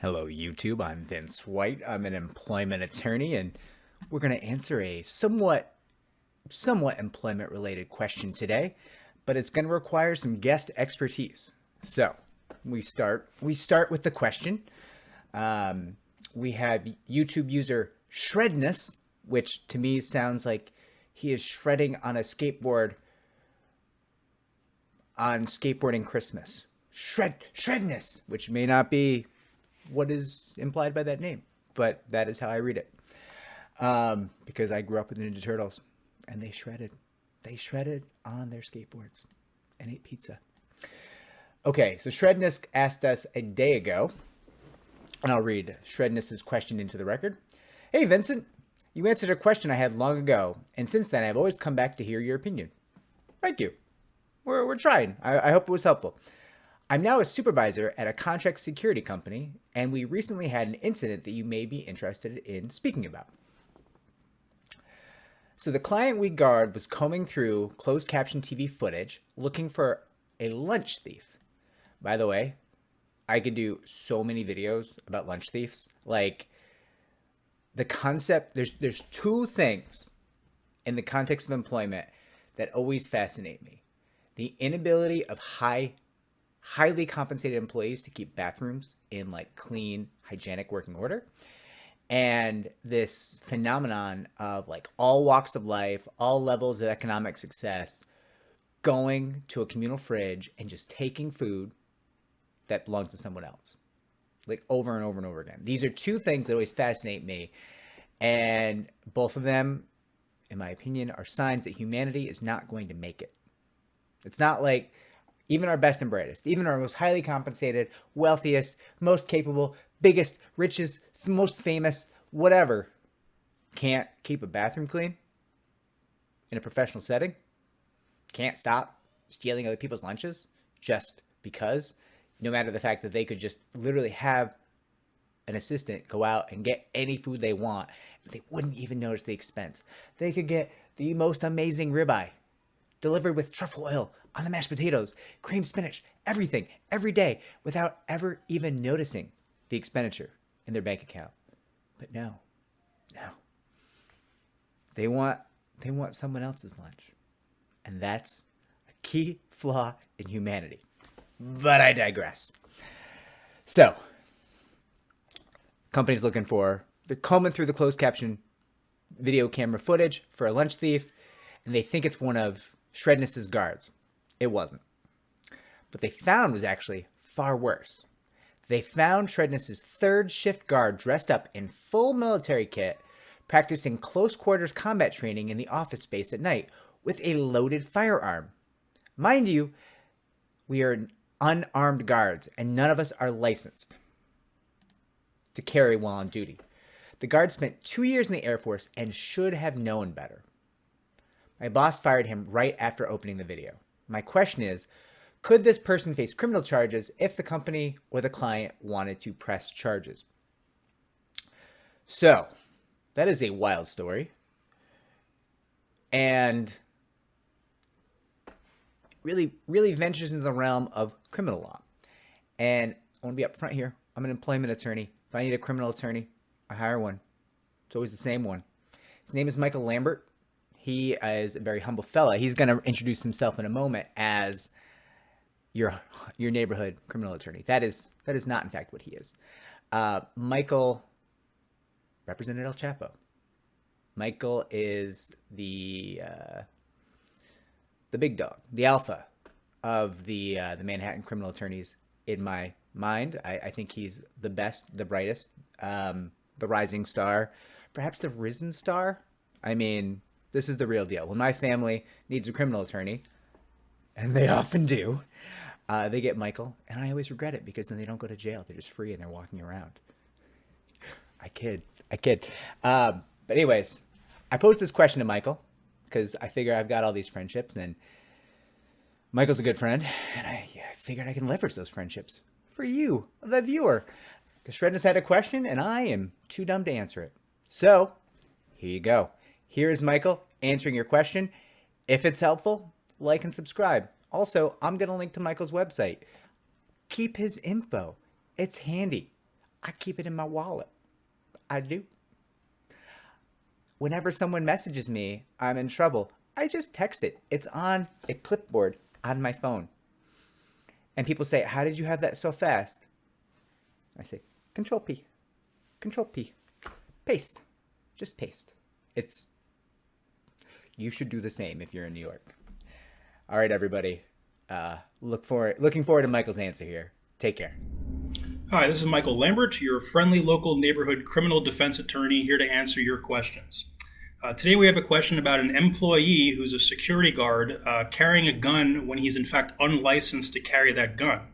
Hello, YouTube. I'm Vince White. I'm an employment attorney, and we're going to answer a somewhat employment-related question today, but it's going to require some guest expertise. So we start with the question. We have YouTube user Shredness, which to me sounds like he is shredding on a skateboard on skateboarding Christmas. Shredness, which may not be what is implied by that name, but that is how I read it. Because I grew up with the Ninja Turtles, and they shredded on their skateboards and ate pizza. Okay, so Shredness asked us a day ago, and I'll read Shredness's question into the record. Hey, Vincent, you answered a question I had long ago, and since then I've always come back to hear your opinion. Thank you. We're trying. I hope it was helpful. I'm now a supervisor at a contract security company, and we recently had an incident that you may be interested in speaking about. So the client we guard was combing through closed caption TV footage looking for a lunch thief. By the way, I could do so many videos about lunch thieves. Like, the concept, there's two things in the context of employment that always fascinate me. The inability of highly compensated employees to keep bathrooms in like clean, hygienic working order. And this phenomenon of like all walks of life, all levels of economic success, going to a communal fridge and just taking food that belongs to someone else. Like over and over and over again. These are two things that always fascinate me. And both of them, in my opinion, are signs that humanity is not going to make it. It's not like even our best and brightest, even our most highly compensated, wealthiest, most capable, biggest, richest, most famous, whatever, can't keep a bathroom clean in a professional setting, can't stop stealing other people's lunches just because, no matter the fact that they could just literally have an assistant go out and get any food they want. They wouldn't even notice the expense. They could get the most amazing ribeye delivered with truffle oil on the mashed potatoes, creamed spinach, everything, every day, without ever even noticing the expenditure in their bank account. But no. They want someone else's lunch. And that's a key flaw in humanity. But I digress. So, company's they're combing through the closed caption video camera footage for a lunch thief, and they think it's one of Shredness's guards. It wasn't. What they found was actually far worse. They found Shredness's third shift guard dressed up in full military kit, practicing close quarters combat training in the office space at night with a loaded firearm. Mind you, we are unarmed guards, and none of us are licensed to carry while on duty. The guard spent 2 years in the Air Force and should have known better. My boss fired him right after opening the video. My question is, could this person face criminal charges if the company or the client wanted to press charges? So, that is a wild story. And really ventures into the realm of criminal law. And I want to be upfront here. I'm an employment attorney. If I need a criminal attorney, I hire one. It's always the same one. His name is Michael Lambert. He is a very humble fella. He's going to introduce himself in a moment as your neighborhood criminal attorney. That is not, in fact, what he is. Michael represented El Chapo. Michael is the big dog, the alpha of the Manhattan criminal attorneys in my mind. I think he's the best, the brightest, the rising star, perhaps the risen star. I mean, this is the real deal. When my family needs a criminal attorney, and they often do, they get Michael, and I always regret it because then they don't go to jail. They're just free and they're walking around. I kid. But anyways, I posed this question to Michael because I figure I've got all these friendships, and Michael's a good friend, and I figured I can leverage those friendships for you, the viewer. Because Shredness had a question, and I am too dumb to answer it. So, here you go. Here is Michael answering your question. If it's helpful, like and subscribe. Also, I'm going to link to Michael's website. Keep his info. It's handy. I keep it in my wallet. I do. Whenever someone messages me, I'm in trouble, I just text it. It's on a clipboard on my phone. And people say, how did you have that so fast? I say, Control P. Control P. Paste. Just paste. You should do the same if you're in New York. All right, everybody. Looking forward to Michael's answer here. Take care. Hi, this is Michael Lambert, your friendly local neighborhood criminal defense attorney, here to answer your questions. Today we have a question about an employee who's a security guard carrying a gun when he's in fact unlicensed to carry that gun.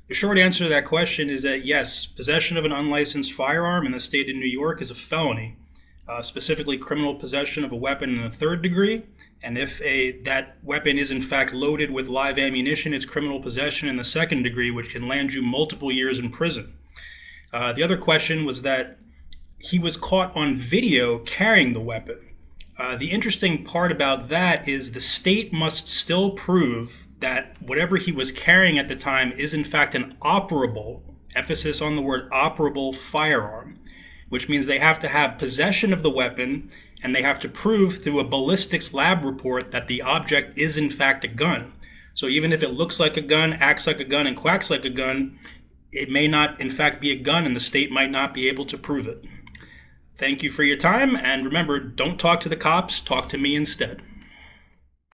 The short answer to that question is that yes, possession of an unlicensed firearm in the state of New York is a felony, specifically criminal possession of a weapon in the third degree. And if that weapon is in fact loaded with live ammunition, it's criminal possession in the second degree, which can land you multiple years in prison. The other question was that he was caught on video carrying the weapon. The interesting part about that is the state must still prove that whatever he was carrying at the time is in fact an operable, emphasis on the word operable, firearm, which means they have to have possession of the weapon and they have to prove through a ballistics lab report that the object is in fact a gun. So even if it looks like a gun, acts like a gun, and quacks like a gun, it may not in fact be a gun and the state might not be able to prove it. Thank you for your time, and remember, don't talk to the cops, talk to me instead.